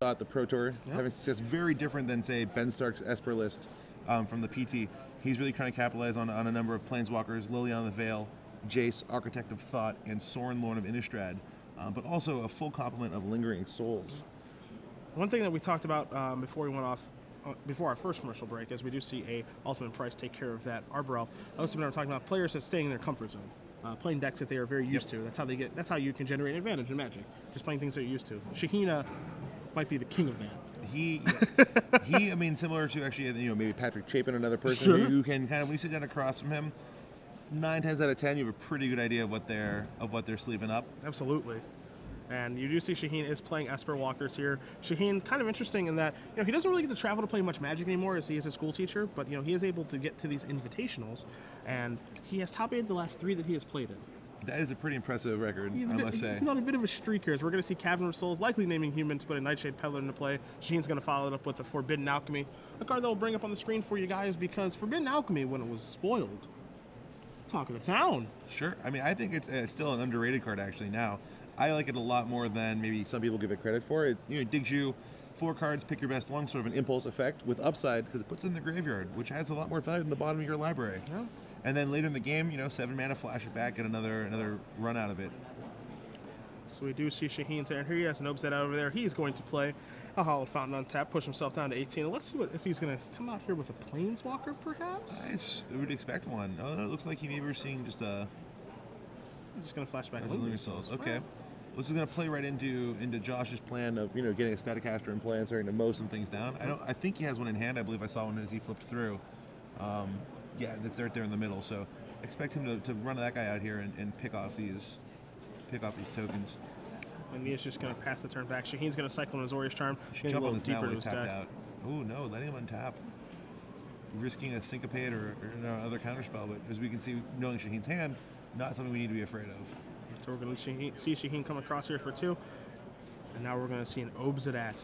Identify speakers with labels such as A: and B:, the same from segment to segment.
A: Thought, the Pro Tour, having success, very different than, say, Ben Stark's Esper list from the PT. He's really trying to capitalize on a number of Planeswalkers, Liliana the Veil, Jace, Architect of Thought, and Sorin, Lord of Innistrad, but also a full complement of Lingering Souls.
B: One thing that we talked about before we went off, before our first commercial break, is we do see a Ultimate Price take care of that Arbor Elf. Also, we were talking about players that staying in their comfort zone, playing decks that they are very used to. That's how they get. That's how you can generate an advantage in Magic. Just playing things that you're used to. Shaheen might be the king of that.
A: He, I mean, similar to actually, maybe Patrick Chapin, another person who can kind of, when you sit down across from him, 9 times out of 10, you have a pretty good idea of what they're sleeving up.
B: Absolutely. And you do see Shaheen is playing Esper Walkers here. Shaheen, kind of interesting in that, he doesn't really get to travel to play much Magic anymore as he is a school teacher, but, he is able to get to these invitationals, and he has top-8 the last 3 that he has played in.
A: That is a pretty impressive record, I must say.
B: He's on a bit of a streak here. So we're going to see Cavern of Souls, likely naming Human to put a Nightshade Peddler into play. Shaheen's going to follow it up with a Forbidden Alchemy, a card that we'll bring up on the screen for you guys, because Forbidden Alchemy, when it was spoiled, talk of the town.
A: Sure. I mean, I think it's still an underrated card, actually, now. I like it a lot more than maybe some people give it credit for. It digs you 4 cards, pick your best one, sort of an impulse effect with upside, because it puts it in the graveyard, which has a lot more value than the bottom of your library.
B: Yeah.
A: And then later in the game, 7 mana, flash it back, get another run out of it.
B: So we do see Shaheen there. Here he has an Obzed out over there. He's going to play a Hallowed Fountain on tap, push himself down to 18. Let's see if he's going to come out here with a Planeswalker, perhaps?
A: I would expect one. Oh, it looks like he maybe we're seeing just a...
B: He's just going to flash back
A: Lingering Souls. Okay. This is going to play right into Josh's plan of getting a Staticaster in play and starting to mow some things down. I think he has one in hand. I believe I saw one as he flipped through. Yeah, that's right there in the middle. So expect him to run that guy out here and pick off these tokens.
B: And he's just going to pass the turn back. Shaheen's going to cycle in Azorius Charm.
A: Jump on this deeper to his deck. Out. Oh no, letting him untap. Risking a Syncopate or another counterspell, but as we can see, knowing Shaheen's hand, not something we need to be afraid of.
B: So we're going to see Shaheen come across here for 2. And now we're going to see an Obzedat,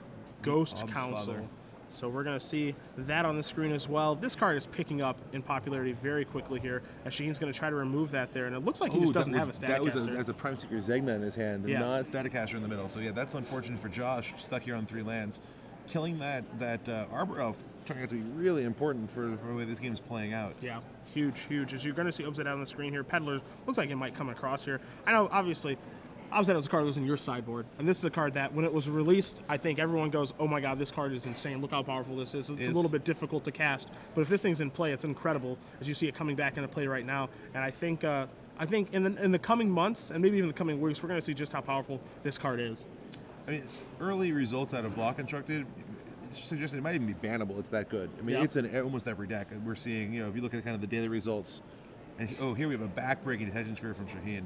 B: Ghost Council.
A: Father.
B: So we're going to see that on the screen as well. This card is picking up in popularity very quickly here, as Shaheen's going to try to remove that there, and it looks like he just doesn't have a Staticaster.
A: That's a Prime Seeker Zegna in his hand, not Staticaster in the middle. So yeah, that's unfortunate for Josh, stuck here on 3 lands. Killing that Arbor Elf turning out to be really important for the way this game is playing out.
B: Yeah, huge. As you're going to see Obzed out on the screen here, Peddler looks like it might come across here. I know, obviously, Obzed was a card that was in your sideboard, and this is a card that, when it was released, I think everyone goes, oh my god, this card is insane, look how powerful this is. It's a little bit difficult to cast, but if this thing's in play, it's incredible, as you see it coming back into play right now, and I think in the coming months, and maybe even the coming weeks, we're going to see just how powerful this card is.
A: I mean, early results out of Block Constructed suggested it might even be bannable, it's that good. I mean, it's in almost every deck. We're seeing, if you look at kind of the daily results, and here we have a back-breaking Detention Sphere from Shaheen,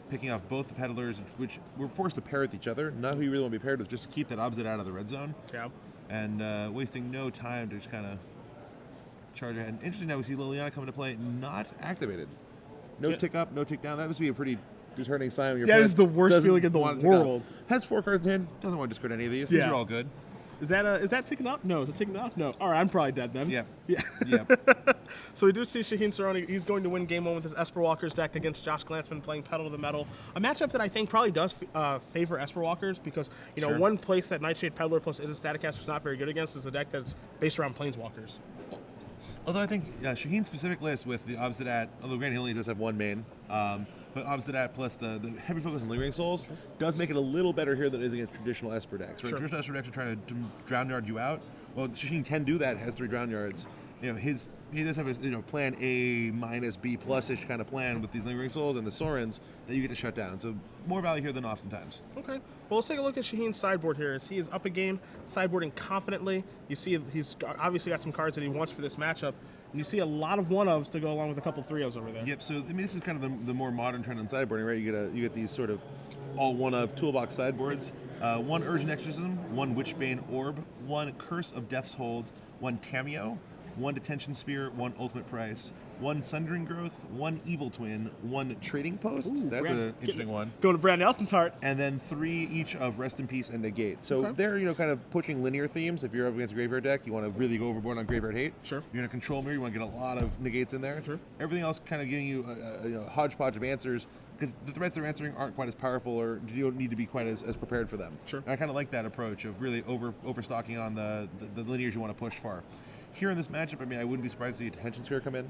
A: picking off both the Peddlers, which we're forced to pair with each other, not who you really want to be paired with, just to keep that Obzed out of the red zone.
B: Yeah.
A: And wasting no time to just kind of charge ahead. And interesting now we see Liliana come into play, not activated. No tick up, no tick down. That must be a pretty disheartening sign when your
B: That is the worst feeling in the world.
A: Has 4 cards in hand, doesn't want to discard any of these. These are all good.
B: Is that ticking up? No. Is it ticking up? No. All right, I'm probably dead then.
A: Yeah.
B: So we do see Shaheen Soorani. He's going to win game 1 with his Esper Walkers deck against Josh Glantzman playing Pedal to the Metal. A matchup that I think probably does favor Esper Walkers because, one place that Nightshade Peddler plus is a Staticaster is not very good against is a deck that's based around Planeswalkers.
A: Although I think Shaheen's specific list with the Obzedat, although granted he only does have 1 main, but Obzedat plus the heavy focus on Lingering Souls does make it a little better here than it is against traditional Esper decks. Right? Traditional Esper decks are trying to drown yard you out. Well, Shaheen can do that, has 3 drown yards. He does have a plan A minus B plus-ish kind of plan with these Lingering Souls and the Sorins that you get to shut down. So more value here than oftentimes.
B: Okay. Well, let's take a look at Shaheen's sideboard here. As he is up a game, sideboarding confidently. You see he's obviously got some cards that he wants for this matchup. And you see a lot of 1-ofs to go along with a couple 3-ofs over there.
A: Yep, so I mean, this is kind of the more modern trend on sideboarding, right? You get these sort of all 1-of toolbox sideboards. 1 Urgent Exorcism, 1 Witchbane Orb, 1 Curse of Death's Hold, 1 Cameo, 1 Detention Sphere, 1 Ultimate Price, 1 Sundering Growth, 1 Evil Twin, 1 Trading Post.
B: Ooh,
A: that's an interesting one.
B: Going to Brad Nelson's heart.
A: And then 3 each of Rest in Peace and Negate. So they're kind of pushing linear themes. If you're up against a graveyard deck, you want to really go overboard on Graveyard Hate.
B: Sure.
A: You're in a Control Mirror, you want to get a lot of negates in there.
B: Sure.
A: Everything else kind of giving you a hodgepodge of answers because the threats they're answering aren't quite as powerful, or you don't need to be quite as prepared for them.
B: Sure.
A: And I kind of like that approach of really overstocking on the linears you want to push for. Here in this matchup, I mean, I wouldn't be surprised to see a Detention Sphere come in.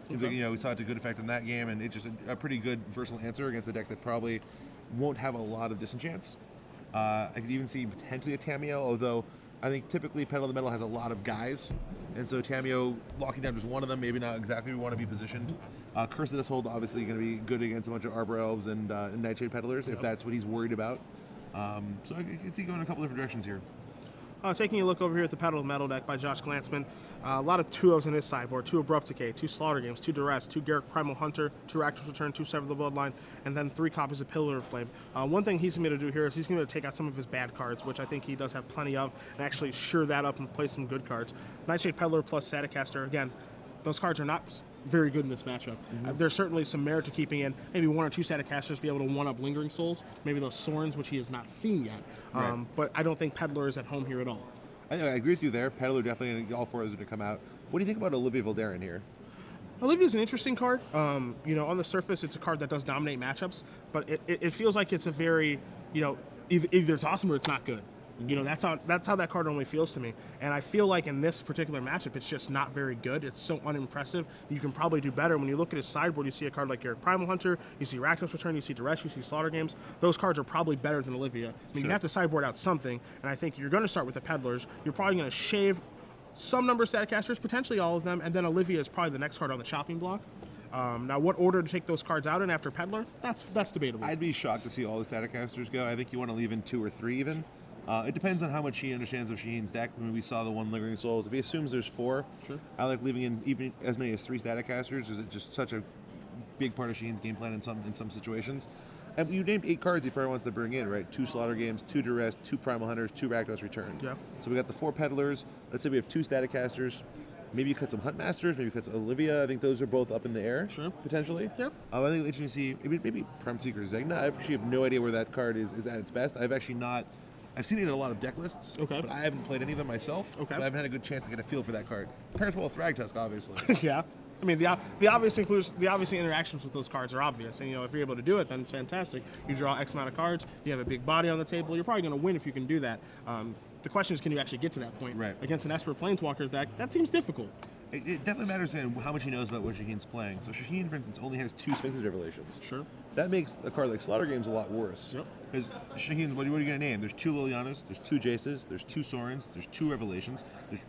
A: Seems like, we saw it to good effect in that game, and it's just a pretty good versatile answer against a deck that probably won't have a lot of disenchants. I could even see potentially a Tamiyo, although I think typically Pedal to the Metal has a lot of guys, and so Tamiyo locking down just one of them, maybe not exactly where we want to be positioned. Curse of this Hold obviously going to be good against a bunch of Arbor Elves and Nightshade Peddlers, if that's what he's worried about. So I can see going a couple different directions here.
B: Taking a look over here at the Pedal to the Metal deck by Josh Glantzman. A lot of 2-0s in his sideboard, 2 Abrupt Decay, 2 Slaughter Games, 2 Duress, 2 Garruk Primal Hunter, 2 Rakdos Return, 2 Sever the Bloodline, and then 3 copies of Pillar of Flame. One thing he's going to do here is he's going to take out some of his bad cards, which I think he does have plenty of, and actually sure that up and play some good cards. Nightshade Peddler plus Staticaster, again, those cards are not very good in this matchup. There's certainly some merit to keeping in maybe 1 or 2 Staticasters to be able to one-up Lingering Souls, maybe those Sorens, which he has not seen yet. But I don't think Peddler is at home here at all.
A: I agree with you there. Peddler definitely, all 4 of those are going to come out. What do you think about Olivia Valderin here?
B: Olivia's an interesting card. On the surface, it's a card that does dominate matchups, but it feels like it's a very, either it's awesome or it's not good. That's how that card only feels to me. And I feel like in this particular matchup, it's just not very good. It's so unimpressive. You can probably do better. When you look at his sideboard, you see a card like Garruk Primal Hunter, you see Rakdos Return, you see Duress, you see Slaughter Games. Those cards are probably better than Olivia. I mean, you have to sideboard out something, and I think you're going to start with the Peddlers. You're probably going to shave some number of Staticasters, potentially all of them, and then Olivia is probably the next card on the chopping block. Now, what order to take those cards out in after Peddler? That's debatable.
A: I'd be shocked to see all the Staticasters go. I think you want to leave in 2 or 3 even. It depends on how much he understands of Shaheen's deck. I mean, we saw the 1 Lingering Souls. If he assumes there's 4, I like leaving in even as many as 3 Staticasters. It's just such a big part of Shaheen's game plan in some situations. And you named 8 cards he probably wants to bring in, right? 2 Slaughter Games, 2 Duress, 2 Primal Hunters, 2 Rakdos Return.
B: Yeah.
A: So we got the 4 Peddlers. Let's say we have 2 Staticasters. Maybe you cut some Huntmasters, maybe you cut some Olivia. I think those are both up in the air, potentially.
B: Yep.
A: I think it's interesting to see maybe Prime Seeker Zegna. I actually have no idea where that card is at its best. I've seen it in a lot of deck lists, but I haven't played any of them myself, so I haven't had a good chance to get a feel for that card. Pairs well with Thragtusk, obviously.
B: Yeah. I mean, the obvious interactions with those cards are obvious, and if you're able to do it, then it's fantastic. You draw X amount of cards, you have a big body on the table, you're probably going to win if you can do that. The question is, can you actually get to that point?
A: Right.
B: Against an Esper Planeswalker deck, that seems difficult.
A: It definitely matters in how much he knows about what Shaheen's playing. So Shaheen, for instance, only has 2 Sphinx's Revelations.
B: Sure.
A: That makes a card like Slaughter Games a lot worse.
B: Yep.
A: Because Shaheen, what are you going to name? There's 2 Lilianas, there's 2 Jaces, there's 2 Sorens, there's 2 Revelations, there's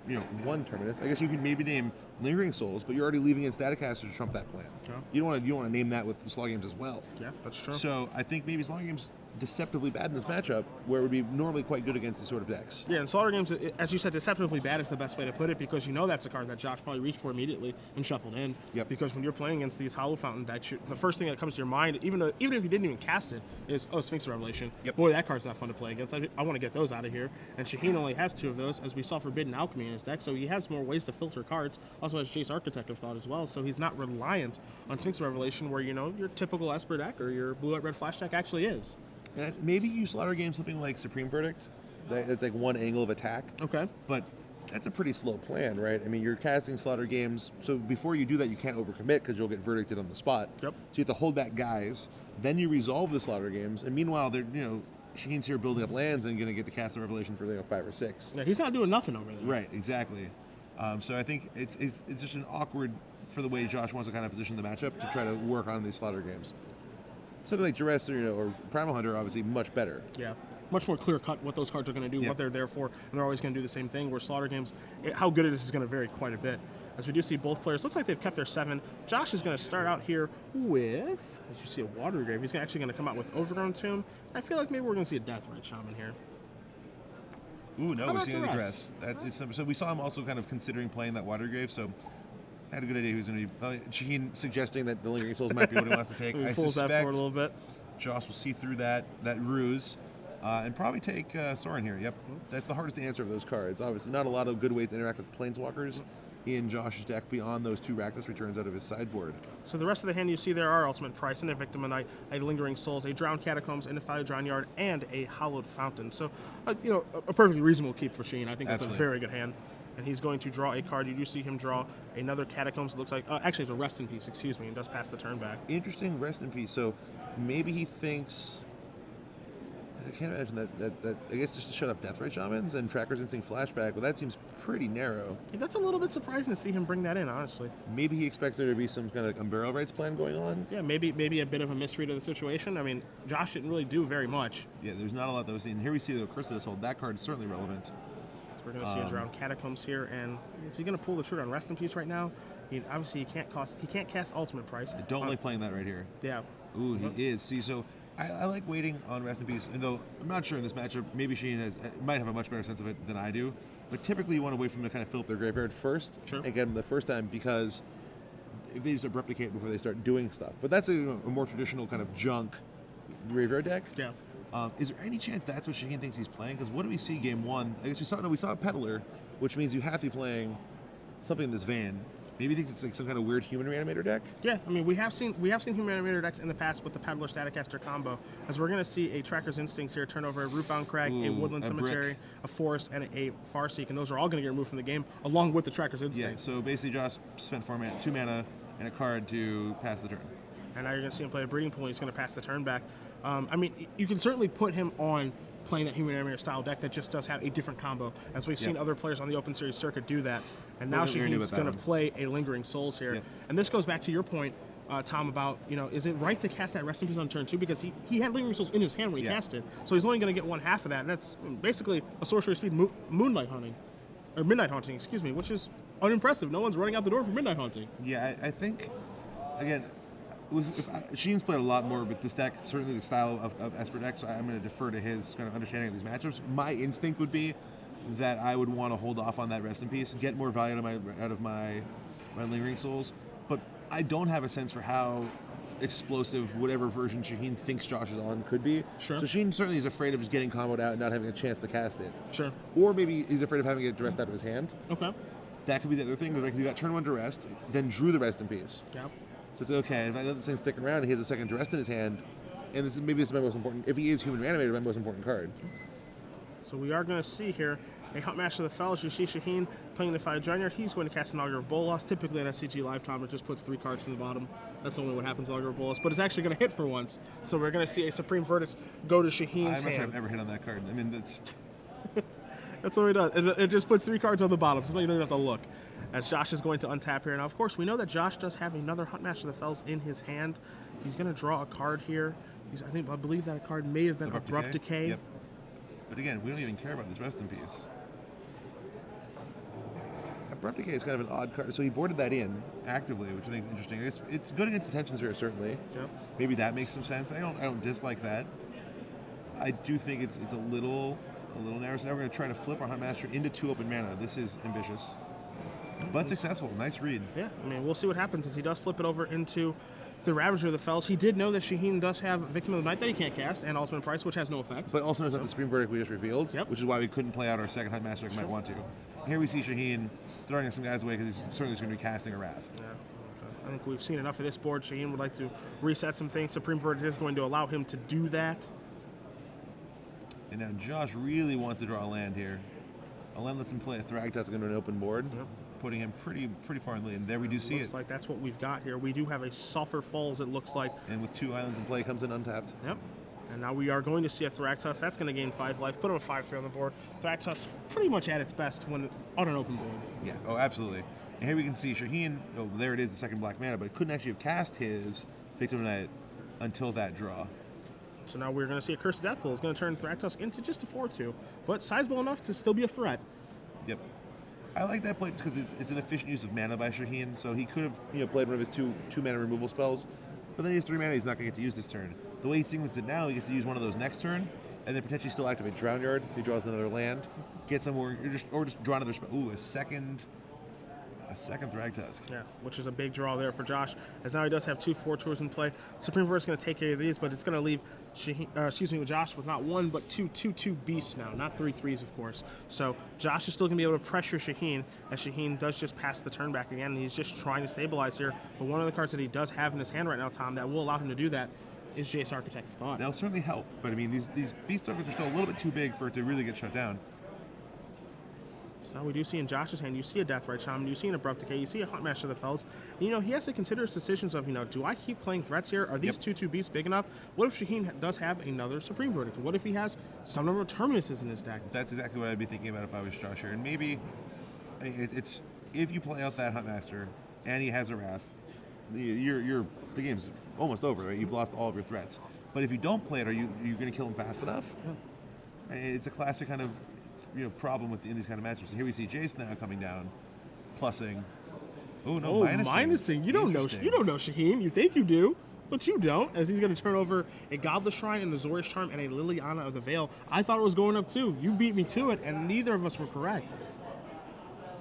A: 1 Terminus. I guess you could maybe name Lingering Souls, but you're already leaving in Staticaster to trump that plan.
B: Yeah.
A: You don't want to name that with Slaughter Games as well.
B: Yeah, that's true.
A: So I think maybe Slaughter Games deceptively bad in this matchup, where it would be normally quite good against these sort of decks.
B: Yeah, and Slaughter Games, as you said, deceptively bad is the best way to put it, because that's a card that Josh probably reached for immediately and shuffled in.
A: Yep.
B: Because when you're playing against these Hollow Fountain decks, the first thing that comes to your mind, even if you didn't even cast it, is, Sphinx Revelation.
A: Yep.
B: Boy, that card's not fun to play against. I want to get those out of here. And Shaheen only has 2 of those, as we saw Forbidden Alchemy in his deck, so he has more ways to filter cards. Also has Jace Architect of Thought as well, so he's not reliant on Sphinx Revelation, where your typical Esper deck or your blue-white-red flash deck actually is.
A: And maybe you Slaughter Game something like Supreme Verdict. It's like 1 angle of attack.
B: Okay.
A: But that's a pretty slow plan, right? I mean, you're casting Slaughter Games, so before you do that, you can't overcommit because you'll get verdicted on the spot.
B: Yep.
A: So you have to hold back guys. Then you resolve the Slaughter Games, and meanwhile, they're Shaheen's here building up lands and going to get to cast the Revelation for 5 or 6.
B: Yeah, he's not doing nothing over there.
A: Right, exactly. So I think it's just an awkward for the way Josh wants to kind of position the matchup to try to work on these Slaughter Games. Something like Duress or Primal Hunter, obviously much better.
B: Yeah, much more clear cut what those cards are going to do, what they're there for, and they're always going to do the same thing. Where Slaughter Games, how good it is going to vary quite a bit. As we do see both players, looks like they've kept their 7. Josh is going to start out here with, as you see, a Water Grave. He's actually going to come out with Overgrown Tomb. I feel like maybe we're going to see a Deathrite Shaman here.
A: Ooh, no, we're seeing the Duress. So we saw him also kind of considering playing that Water Grave, so I had a good idea he was going to be. Shaheen suggesting that the Lingering Souls might be what he wants to take. I
B: pulls
A: suspect
B: that forward a little bit.
A: Josh will see through that ruse and probably take Soren here. Yep, that's the hardest to answer of those cards. Obviously, not a lot of good ways to interact with Planeswalkers in Josh's deck beyond those 2 Rakdos Returns out of his sideboard.
B: So the rest of the hand you see there are Ultimate Price, and a Victim of Night, a Lingering Souls, a Drowned Catacombs, a Defiled Drowned Yard, and a Hallowed Fountain. So, a perfectly reasonable keep for Shaheen. I think that's a very good hand. and he's going to draw a card. You do see him draw another Catacombs. It looks like, actually, it's a Rest in Peace, excuse me, and does pass the turn back.
A: Interesting Rest in Peace. So maybe he thinks. I can't imagine that I guess just to shut off Deathrite Shamans and Tracker's Instinct Flashback, well, that seems pretty narrow.
B: Yeah, that's a little bit surprising to see him bring that in, honestly.
A: Maybe he expects there to be some kind of like Unburial Rights plan going on.
B: Yeah, maybe a bit of a misread of the situation. I mean, Josh didn't really do very much.
A: Yeah, there's not a lot that was seen. Here we see the Curse of this Hold. That card is certainly relevant.
B: So we're going to see us around Catacombs here, and is he going to pull the trigger on Rest in Peace right now? Obviously, he can't cast Ultimate Price.
A: I don't like playing that right here.
B: Yeah.
A: Ooh, he is. See, so I like waiting on Rest in Peace, and though I'm not sure in this matchup, maybe Shaheen might have a much better sense of it than I do, but typically you want to wait for them to kind of fill up their graveyard first, and get them the first time, because if they just replicate before they start doing stuff. But that's a more traditional kind of junk graveyard deck.
B: Yeah.
A: Is there any chance that's what Shaheen thinks he's playing? Because what do we see game one? I guess we saw a Peddler, which means you have to be playing something in this vein. Maybe you think it's like some kind of weird human reanimator deck? Yeah,
B: I mean, we have seen human reanimator decks in the past with the Peddler Staticaster combo, as we're going to see a Tracker's Instincts here turn over a Rootbound Crag, a Woodland Cemetery, a Forest, and a Farseek, and those are all going to get removed from the game, along with the Tracker's Instincts.
A: Yeah, so basically Josh spent 2 mana and a card to pass the turn.
B: And now you're going to see him play a Breeding Pool, and he's going to pass the turn back. I mean, you can certainly put him on playing that human animator style deck that just does have a different combo, as we've seen other players on the Open Series circuit do that. And now Shaheen's going to play a Lingering Souls here. And this goes back to your point, Tom, about, is it right to cast that Rest in Peace on turn 2? Because he had Lingering Souls in his hand when he cast it. So he's only going to get 1/2 of that. And that's basically a sorcery speed Moonlight Hunting. Or Midnight Haunting, excuse me, which is unimpressive. No one's running out the door for Midnight Haunting.
A: Yeah, I think, again, Sheen's played a lot more with this deck, certainly the style of Esper deck, so I'm going to defer to his kind of understanding of these matchups. My instinct would be that I would want to hold off on that Rest in Peace, get more value out of my Lingering Souls, but I don't have a sense for how explosive whatever version Shaheen thinks Josh is on could be.
B: Sure.
A: So Shaheen certainly is afraid of just getting comboed out and not having a chance to cast it.
B: Sure.
A: Or maybe he's afraid of having it dressed out of his hand.
B: Okay.
A: That could be the other thing, because he got turn 1 to rest, then drew the Rest in Peace.
B: Yeah.
A: So it's okay, if I let this thing stick around, he has a second Duress in his hand, and maybe this is my most important, if he is human reanimator, my most important card.
B: So we are going to see here a Huntmaster of the Fells. You see Shaheen playing the 5 Giant. He's going to cast an Augur of Bolas. Typically at SCG Lifetime, it just puts 3 cards in the bottom. That's only what happens to Augur of Bolas, but it's actually going to hit for once. So we're going to see a Supreme Verdict go to Shaheen's hand.
A: I'm not sure I've ever hit on that card. I mean, that's...
B: That's what he does. It just puts 3 cards on the bottom, so you don't even have to look. As Josh is going to untap here. Now, of course, we know that Josh does have another Huntmaster of the Fells in his hand. He's going to draw a card here. I believe that card may have been Abrupt Decay.
A: Yep. But again, we don't even care about this Rest in Peace. Abrupt Decay is kind of an odd card. So he boarded that in actively, which I think is interesting. It's good against Attention Sphere, certainly.
B: Yep.
A: Maybe that makes some sense. I don't dislike that. I do think it's a little narrow. So now we're going to try to flip our Huntmaster into 2 open mana. This is ambitious, but successful. Nice read. Yeah,
B: I mean, we'll see what happens as he does flip it over into the Ravager of the Fells. He did know that Shaheen does have Victim of the Night that he can't cast, and Ultimate Price, which has no effect.
A: But also knows that the Supreme Verdict we just revealed, which is why we couldn't play out our second Huntmaster like we might want to. Here we see Shaheen throwing some guys away because he's certainly going to be casting a Wrath.
B: Yeah. I think we've seen enough of this board. Shaheen would like to reset some things. Supreme Verdict is going to allow him to do that.
A: And now Josh really wants to draw a land here. A land lets him play a Thragtusk into an open board, putting him pretty far in lead. And there we do see it.
B: Looks like that's what we've got here. We do have a Sulphur Falls, it looks like.
A: And with 2 islands in play, comes in untapped.
B: Yep. And now we are going to see a Thragtusk. That's going to gain 5 life. Put him a 5/3 on the board. Thragtusk pretty much at its best when on an open board.
A: Yeah, oh, absolutely. And here we can see Shaheen, oh, there it is, the second black mana, but couldn't actually have cast his Victim of the Night until that draw.
B: So now we're going to see a Curse of Deathful. It's going to turn Thragtusk into just a 4/2, but sizable enough to still be a threat.
A: Yep. I like that play just because it's an efficient use of mana by Shaheen, so he could have played one of his two mana removal spells, but then he has 3 mana he's not going to get to use this turn. The way he sequenced it now, he gets to use one of those next turn, and then potentially still activate Drown Yard. He draws another land, get some more, or just draw another spell. Ooh, a second Thragtusk.
B: Yeah, which is a big draw there for Josh, as now he does have 2 4/2s in play. Supreme Verdict is going to take care of these, but it's going to leave Josh with not 1 but 2 2/2 beasts now, not 3 3s, of course. So Josh is still going to be able to pressure Shaheen, as Shaheen does just pass the turn back again, and he's just trying to stabilize here. But one of the cards that he does have in his hand right now, Tom, that will allow him to do that is Jace, Architect of Thought.
A: That'll certainly help, but I mean, these beast targets are still a little bit too big for it to really get shut down.
B: So we do see in Josh's hand, you see a Deathrite Shaman, you see an Abrupt Decay, you see a Huntmaster of the Fells. You know, he has to consider his decisions of, you know, do I keep playing threats here? Are these 2/2 beasts big enough? What if Shaheen does have another Supreme Verdict? What if he has some number of Terminuses in his deck?
A: That's exactly what I'd be thinking about if I was Josh here. And maybe it's if you play out that Huntmaster and he has a Wrath, the game's almost over, right? You've lost all of your threats. But if you don't play it, are you going to kill him fast enough? Yeah. It's a classic kind of problem in these kind of matchups. And here we see Jace now coming down, plussing. Oh no,
B: minusing. You don't know Shaheen. You think you do, but you don't. As he's going to turn over a Godless Shrine and the Zorius Charm and a Liliana of the Veil. I thought it was going up too. You beat me to it, and neither of us were correct.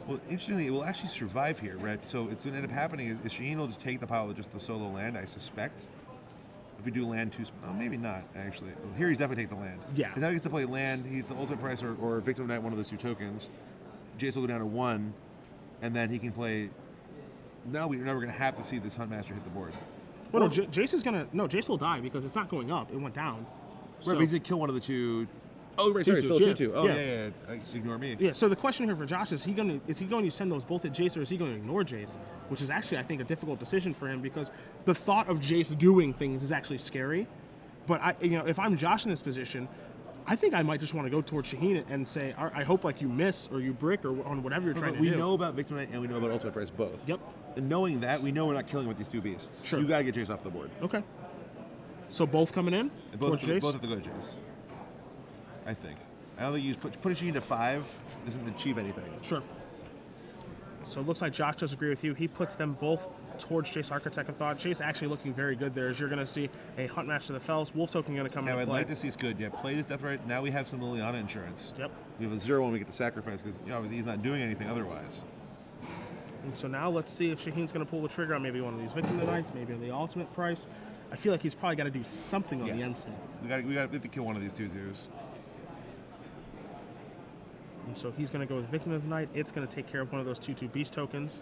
A: Well, interestingly, it will actually survive here, right? So it's going to end up happening is Shaheen will just take the pile with just the solo land, I suspect. If we do land maybe not, actually. Here he's definitely take the land.
B: Yeah.
A: Because now he gets to play land, he's the ultimate price or Victim of Night, one of those 2 tokens. Jace will go down to 1, and then he can play. Now we're never going to have to see this Huntmaster hit the board.
B: Well, no, Jace is going to. No, Jace will die because it's not going up, it went down.
A: Right, but he's going to kill one of the 2. Oh, right, sorry, still 2/2. Oh, yeah. Ignore me.
B: Yeah, so the question here for Josh is he going to send those both at Jace, or is he going to ignore Jace? Which is actually, I think, a difficult decision for him because the thought of Jace doing things is actually scary. But if I'm Josh in this position, I think I might just want to go towards Shaheen and say, I hope like you miss or you brick or on whatever you're trying to do.
A: We know about Victim Knight and we know about Ultimate Price both.
B: Yep.
A: And knowing that, we know we're not killing with these 2 beasts.
B: Sure.
A: You got to get Jace off the board.
B: Okay. So both coming in?
A: Both have to go to Jace. I think. I don't think you putting Shaheen to 5 doesn't achieve anything.
B: Sure. So it looks like Josh does agree with you. He puts them both towards Jace Architect of Thought. Jace actually looking very good there, as you're going to see a Huntmaster of the Fells. Wolf Token going to come into play.
A: I'd like to see it's good. Yeah, play this Deathrite. Now we have some Liliana insurance.
B: Yep.
A: We have a 0 when we get the sacrifice because obviously he's not doing anything otherwise.
B: And so now let's see if Shaheen's going to pull the trigger on maybe one of these Victim Knights, maybe on the ultimate price. I feel like he's probably got to do something on the end step.
A: We have to kill one of these 2/2s.
B: And so he's going to go with Victim of the Night. It's going to take care of one of those 2/2 beast tokens.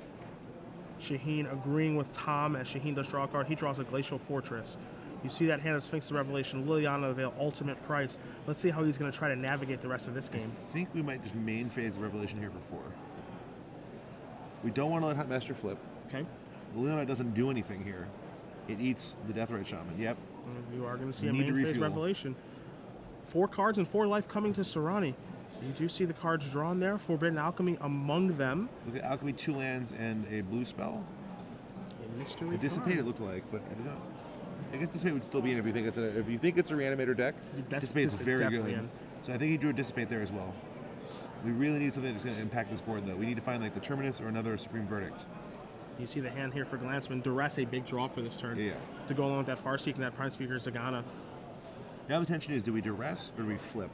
B: Shaheen agreeing with Tom as Shaheen does draw a card. He draws a Glacial Fortress. You see that hand of Sphinx of Revelation, Liliana of the Veil, ultimate price. Let's see how he's going to try to navigate the rest of this game.
A: I think we might just main phase the Revelation here for 4. We don't want to let Huntmaster flip.
B: Okay.
A: Liliana doesn't do anything here. It eats the Deathrite Shaman. Yep.
B: And you are going to see a main phase Revelation. 4 cards and 4 life coming to Soorani. You do see the cards drawn there. Forbidden Alchemy among them.
A: Look at Alchemy, 2 lands and a blue spell.
B: A mystery
A: Dissipate it looked like, but I guess Dissipate would still be in if you think it's a Reanimator deck. Dissipate is very good.
B: In.
A: So I think he drew a Dissipate there as well. We really need something that's going to impact this board though. We need to find like the Terminus or another Supreme Verdict.
B: You see the hand here for Glantzman. Duress, a big draw for this turn.
A: Yeah.
B: To go along with that Farseek and that Prime Speaker Zagana.
A: Now the tension is, do we Duress or do we flip?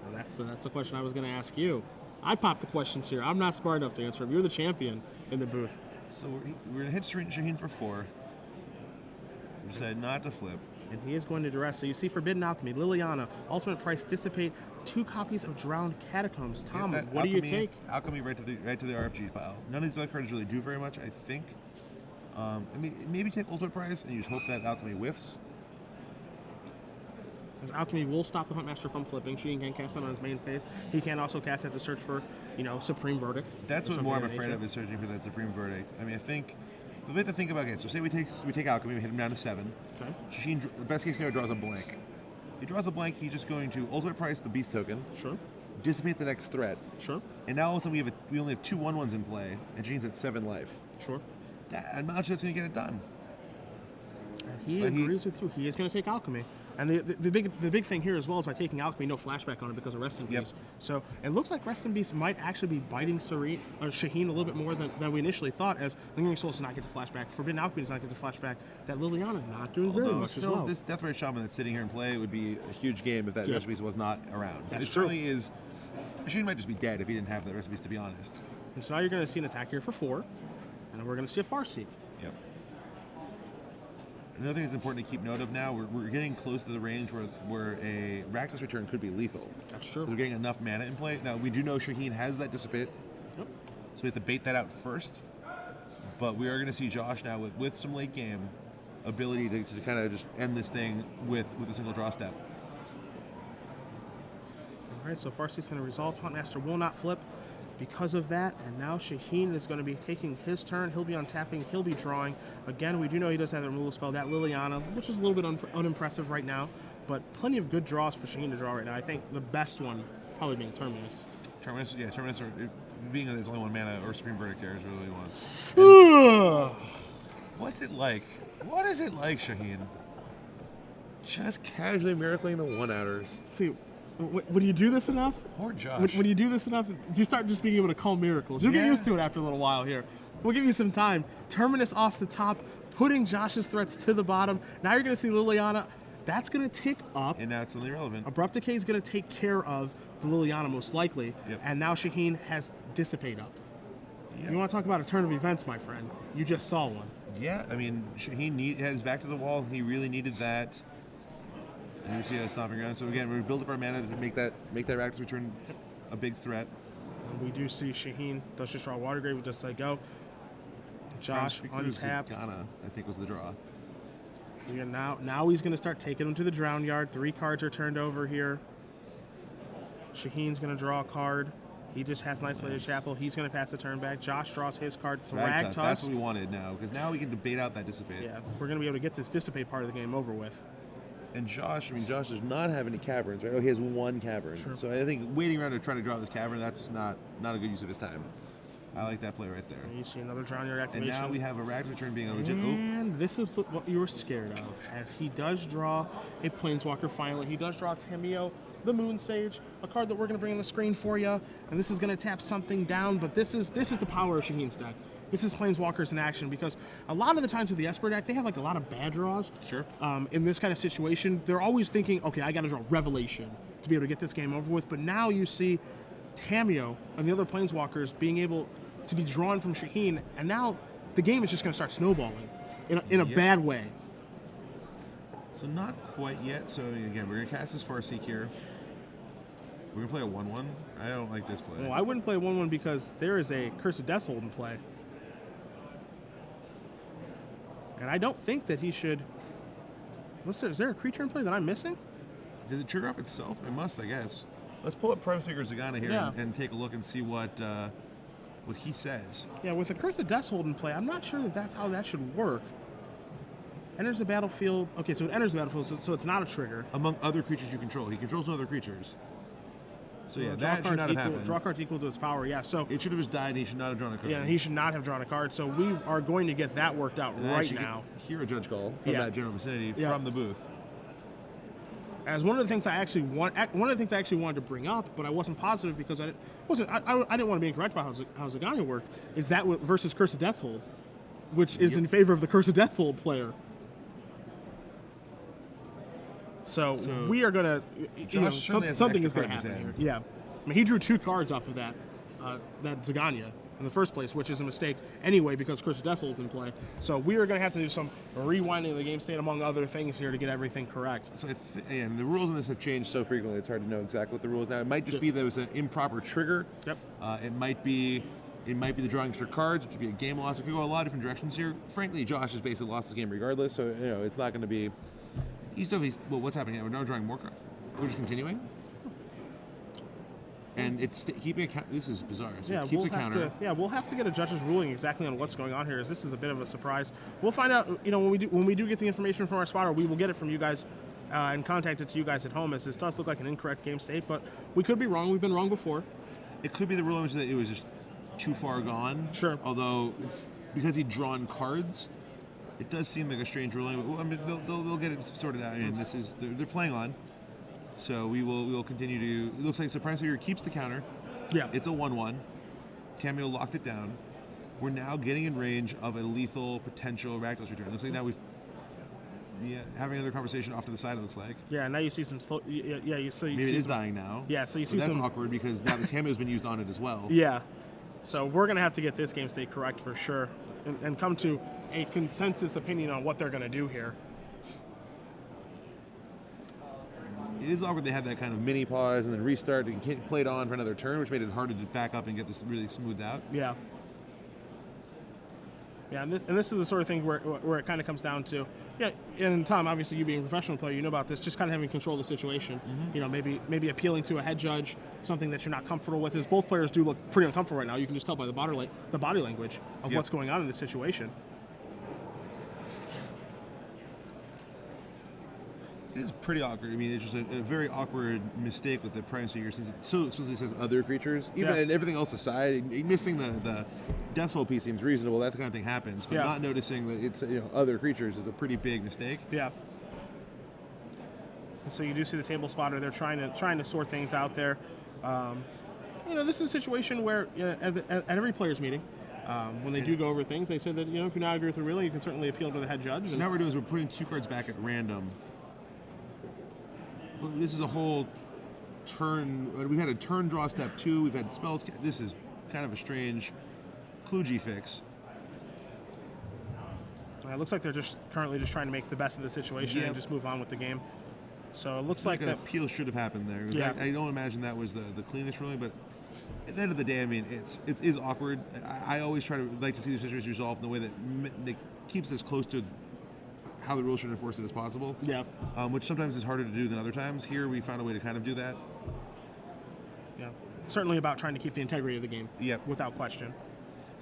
B: Well, that's the question I was going to ask you. I popped the questions here. I'm not smart enough to answer them. You're the champion in the booth.
A: So we're going to hit Shaheen for 4. We decided not to flip.
B: And he is going to Duress. So you see Forbidden Alchemy, Liliana, ultimate price, Dissipate, 2 copies of Drowned Catacombs. Tom, what do you take?
A: Alchemy right to the RFG pile. None of these other cards really do very much, I think. I mean, maybe take ultimate price and you just hope that Alchemy whiffs.
B: Alchemy will stop the Huntmaster from flipping. She can cast it on his main phase. He can also cast it to search for, Supreme Verdict.
A: That's what more I'm afraid of, is searching for that Supreme Verdict. I mean, I think we have to think about, okay, so say we take Alchemy, we hit him down to 7.
B: Okay.
A: Shaheen, best case scenario, draws a blank. He draws a blank, he's just going to ultimate price the beast token.
B: Sure.
A: Dissipate the next threat.
B: Sure.
A: And now all of a sudden we only have 2 1/1s in play, and Shaheen's at 7 life.
B: Sure.
A: I'm not sure that's going to get it done.
B: And he agrees with you. He is going to take Alchemy. And the big thing here as well is by taking Alchemy, no flashback on it because of Rest in Peace.
A: Yep.
B: So it looks like Rest in Peace might actually be biting Shaheen a little bit more than we initially thought, as Lingering Souls does not get to flashback, Forbidden Alchemy does not get to flashback, that Liliana not doing very much as well.
A: This Deathrite Shaman that's sitting here in play would be a huge game if that Rest in Peace was not around. So it certainly is. Shaheen might just be dead if he didn't have that Rest in Peace, to be honest.
B: And so now you're going to see an attack here for 4, and then we're going to see a Farseek.
A: Yep. Another thing that's important to keep note of now, we're getting close to the range where a Rakdos return could be lethal.
B: That's true.
A: We're getting enough mana in play. Now, we do know Shaheen has that Dissipate,
B: yep.
A: So we have to bait that out first. But we are going to see Josh now with some late game ability to kind of just end this thing with a single draw step.
B: All right, so Farseek's going to resolve. Huntmaster will not flip. because of that. And now Shaheen is going to be taking his turn. He'll be untapping. He'll be drawing. Again, we do know he does have the removal spell, that Liliana, which is a little bit unimpressive right now, but plenty of good draws for Shaheen to draw right now. I think the best one probably being Terminus.
A: Terminus, being that there's only one mana or Supreme Verdict there is really wants. What's it like? What is it like, Shaheen? Just casually miracling the one-outers.
B: See, when you do this enough,
A: poor Josh.
B: When you do this enough, you start just being able to call miracles. You'll get used to it after a little while here. We'll give you some time. Terminus off the top, putting Josh's threats to the bottom. Now you're going to see Liliana. That's going to tick up.
A: And now it's only relevant.
B: Abrupt Decay is going to take care of the Liliana most likely.
A: Yep.
B: And now Shaheen has Dissipate up. Yep. You want to talk about a turn of events, my friend? You just saw one.
A: Yeah, I mean, Shaheen had his back to the wall. He really needed that. And you see that stomping ground. So again, we build up our mana to make that Rakdos return a big threat.
B: And we do see Shaheen does just draw Water Grave, just let go. Josh untapped.
A: Ghana, I think, was the draw.
B: Yeah, now he's going to start taking them to the Drown Yard. 3 cards are turned over here. Shaheen's going to draw a card. He just has an Isolated Chapel. He's going to pass the turn back. Josh draws his card, Thragtusk.
A: That's what we wanted now, because now we can debate out that Dissipate.
B: Yeah, we're going to be able to get this Dissipate part of the game over with.
A: And Josh does not have any caverns, right? Oh, he has 1 cavern.
B: Sure.
A: So I think waiting around to try to draw this cavern, that's not a good use of his time. I like that play right there.
B: And you see another Drown Yard activation.
A: And now we have a Rakdos return being a legit.
B: And this is what you were scared of, as he does draw a Planeswalker finally. He does draw Temio, the Moon Sage, a card that we're going to bring on the screen for you. And this is going to tap something down, but this is the power of Shaheen's deck. This is Planeswalkers in action, because a lot of the times with the Esper deck, they have like a lot of bad draws.
A: Sure.
B: In this kind of situation, they're always thinking, okay, I got to draw Revelation to be able to get this game over with. But now you see Tamio and the other Planeswalkers being able to be drawn from Shaheen, and now the game is just going to start snowballing in a bad way.
A: So not quite yet. So again, we're going to cast this Farseek here. We're going to play a 1/1. I don't like this play.
B: Well, I wouldn't play 1/1 because there is a Curse of Death's Hold in play. And I don't think that he should... Is there a creature in play that I'm missing?
A: Does it trigger off itself? It must, I guess. Let's pull up Prime Speaker Zagana here and take a look and see what he says.
B: Yeah, with the Curse of Death's Hold in play, I'm not sure that that's how that should work. Enters the battlefield. Okay, so it enters the battlefield, so it's not a trigger.
A: Among other creatures you control. He controls no other creatures. So yeah, that should not have happened.
B: Draw cards equal to its power, yeah. So
A: it should have just died, and he should not have drawn a card.
B: Yeah, and he should not have drawn a card. So we are going to get that worked out right now.
A: Hear a judge call from that general vicinity from the booth.
B: As one of the things I actually wanted to bring up, but I wasn't positive because I didn't want to be incorrect about how Zagana worked. Is that versus Curse of Death's Hold, which is in favor of the Curse of Death's Hold player. So we are gonna, something is gonna happen here. Yeah, I mean, he drew 2 cards off of that Zagana in the first place, which is a mistake anyway because Curse of Death's Hold's in play. So we are gonna have to do some rewinding of the game state among other things here to get everything correct.
A: So and the rules in this have changed so frequently; it's hard to know exactly what the rules now. It might just be there was an improper trigger.
B: Yep.
A: It might be the drawing extra cards, which would be a game loss. It could go a lot of different directions here. Frankly, Josh has basically lost his game regardless, so it's not going to be. Well, what's happening now? We're now drawing more cards. We're just continuing. And it's keeping a count. This is bizarre. So it keeps a counter.
B: We'll have to get a judge's ruling exactly on what's going on here, as this is a bit of a surprise. We'll find out, when we do get the information from our spotter, we will get it from you guys and contact it to you guys at home, as this does look like an incorrect game state, but we could be wrong. We've been wrong before.
A: It could be the ruling that it was just too far gone.
B: Sure.
A: Although, because he'd drawn cards, it does seem like a strange ruling. But, I mean, they'll get it sorted out. I mean, they're playing on. So we will continue to. It looks like Prime Speaker keeps the counter.
B: Yeah.
A: It's a 1/1. Cameo locked it down. We're now getting in range of a lethal potential Rakdos return. Looks like now we've having another conversation off to the side. It looks like.
B: Yeah. Now you see some slow. Yeah. You see.
A: Maybe it is dying now.
B: Yeah. So you see
A: that's
B: some.
A: awkward because now the Cameo's been used on it as well.
B: Yeah. So we're gonna have to get this game state correct for sure, and come to a consensus opinion on what they're gonna do here.
A: It is awkward they had that kind of mini pause and then restart and play it on for another turn, which made it hard to back up and get this really smoothed out.
B: Yeah. Yeah, and this is the sort of thing where it kind of comes down to, yeah. And Tom, obviously, you being a professional player, you know about this. Just kind of having control of the situation. You know, maybe appealing to a head judge, something that you're not comfortable with. Is both players do look pretty uncomfortable right now. You can just tell by the body language of what's going on in this situation.
A: It is pretty awkward. I mean, it's just a very awkward mistake with the Prime Speaker, since it so explicitly says other creatures. Even and everything else aside, missing the Death Soul piece seems reasonable. That kind of thing happens. But not noticing that it's other creatures is a pretty big mistake.
B: Yeah. And so you do see the table spotter. They're trying to sort things out there. This is a situation where at every players meeting, when they do go over things, they say that if you're not agree with the ruling, you can certainly appeal to the head judge.
A: So now what we're doing is we're putting 2 cards back at random. This is a whole turn. We've had a turn draw step 2. We've had spells. This is kind of a strange kludgy fix.
B: It looks like they're currently just trying to make the best of the situation and just move on with the game. So it looks like
A: an appeal should have happened there.
B: Yeah.
A: I don't imagine that was the cleanest ruling, but at the end of the day, I mean, it is awkward. I always like to see the situation resolved in a way that keeps this close to how the rules should enforce it as possible.
B: Yeah.
A: Which sometimes is harder to do than other times. Here we found a way to kind of do that.
B: Yeah. Certainly about trying to keep the integrity of the game.
A: Yep.
B: Without question.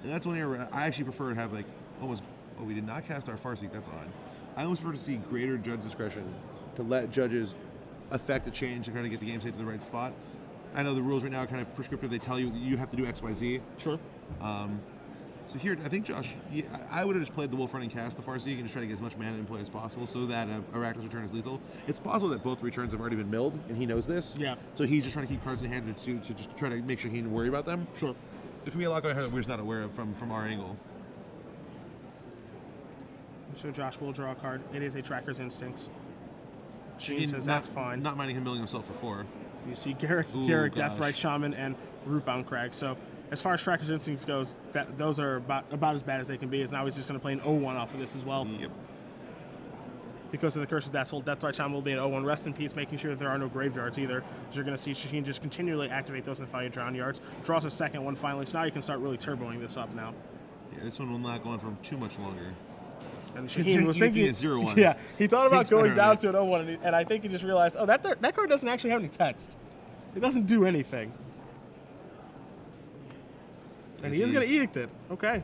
A: And that's one area where I actually prefer to have we did not cast our Farseek, that's odd. I almost prefer to see greater judge discretion to let judges affect a change and try to get the game state to the right spot. I know the rules right now are kind of prescriptive. They tell you have to do X, Y, Z.
B: Sure.
A: So here, I think, Josh, I would have just played the Wolf Run and cast the Farseek and just try to get as much mana in play as possible so that a Rakdos return is lethal. It's possible that both returns have already been milled, and he knows this.
B: Yeah. So
A: he's just trying to keep cards in hand to just try to make sure he can worry about them.
B: Sure.
A: There can be a lot going on that we're just not aware of from our angle.
B: So Josh will draw a card. It is a Tracker's Instincts. Shaheen says that's fine.
A: Not minding him milling himself for 4.
B: You see Garrick, Deathrite Shaman, and Rootbound Crag. So as far as Tracker's Instincts goes, those are about as bad as they can be. As now he's just going to play an 0-1 off of this as well.
A: Yep.
B: Because of the Curse of Death Soul, Deathrite Shaman will be an 0-1. Rest in peace, making sure that there are no graveyards either. As you're going to see Shaheen just continually activate those Infallible Drown Yards. Draws a second one finally, so now you can start really turboing this up now.
A: Yeah, this one will not go on for too much longer.
B: And Shaheen was thinking,
A: 0-1.
B: Yeah, he thought about going down to an 0-1, and I think he just realized, oh, that card doesn't actually have any text. It doesn't do anything. And he is going to edict it. Okay.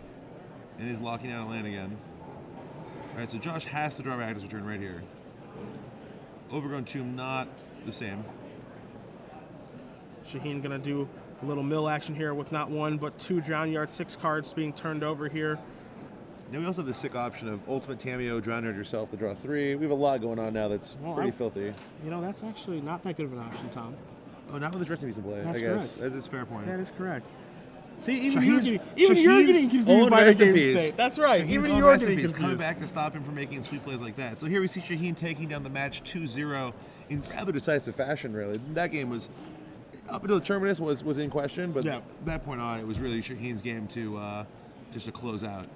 A: And he's locking out a land again. All right, so Josh has to draw Rakdos return right here. Overgrown Tomb, not the same.
B: Shaheen going to do a little mill action here with not 1, but 2 Drown Yard, 6 cards being turned over here.
A: Now we also have the sick option of Ultimate Tameo, Drown Yard yourself to draw 3. We have a lot going on now that's pretty filthy.
B: That's actually not that good of an option, Tom.
A: Oh, not with the dressing piece in play, I guess. That's a fair point.
B: That is correct. See, even you're getting confused by the game state. That's right.
A: Shaheen's
B: even you're getting confused.
A: Coming back to stop him from making sweet plays like that. So here we see Shaheen taking down the match 2-0 in rather decisive fashion, really. That game was, up until the terminus, was in question, but at that point on, it was really Shaheen's game to just to close out.